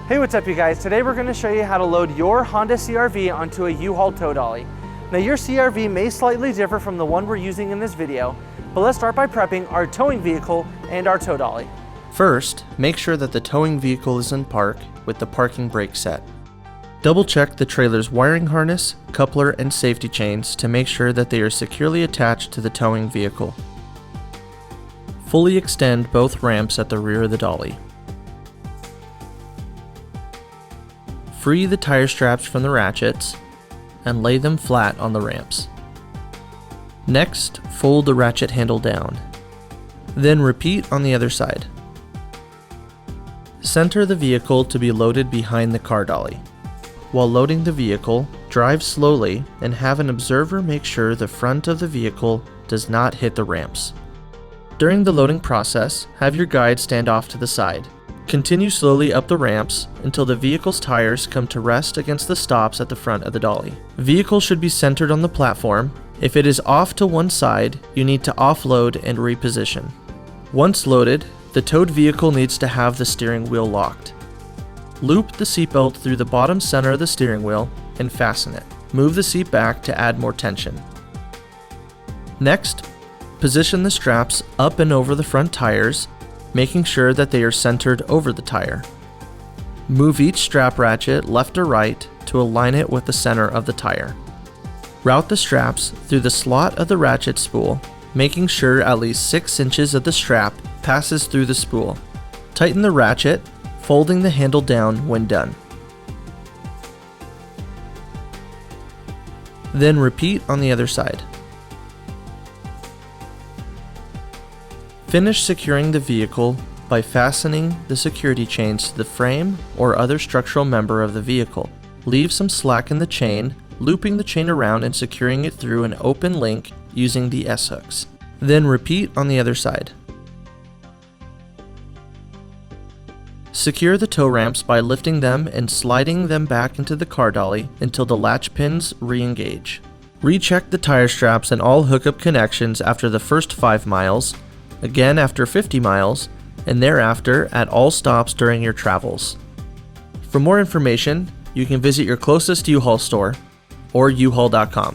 Hey, what's up you guys? Today we're going to show you how to load your Honda CR-V onto a U-Haul Tow Dolly. Now your CR-V may slightly differ from the one we're using in this video, but let's start by prepping our towing vehicle and our tow dolly. First, make sure that the towing vehicle is in park with the parking brake set. Double check the trailer's wiring harness, coupler, and safety chains to make sure that they are securely attached to the towing vehicle. Fully extend both ramps at the rear of the dolly. Free the tire straps from the ratchets and lay them flat on the ramps. Next, fold the ratchet handle down. Then repeat on the other side. Center the vehicle to be loaded behind the car dolly. While loading the vehicle, drive slowly and have an observer make sure the front of the vehicle does not hit the ramps. During the loading process, have your guide stand off to the side. Continue slowly up the ramps until the vehicle's tires come to rest against the stops at the front of the dolly. Vehicle should be centered on the platform. If it is off to one side, you need to offload and reposition. Once loaded, the towed vehicle needs to have the steering wheel locked. Loop the seatbelt through the bottom center of the steering wheel and fasten it. Move the seat back to add more tension. Next, position the straps up and over the front tires, making sure that they are centered over the tire. Move each strap ratchet left or right to align it with the center of the tire. Route the straps through the slot of the ratchet spool, making sure at least 6 inches of the strap passes through the spool. Tighten the ratchet, folding the handle down when done. Then repeat on the other side. Finish securing the vehicle by fastening the security chains to the frame or other structural member of the vehicle. Leave some slack in the chain, looping the chain around and securing it through an open link using the S-hooks. Then repeat on the other side. Secure the tow ramps by lifting them and sliding them back into the car dolly until the latch pins re-engage. Recheck the tire straps and all hookup connections after the first 5 miles, again after 50 miles, and thereafter at all stops during your travels. For more information, you can visit your closest U-Haul store or uhaul.com.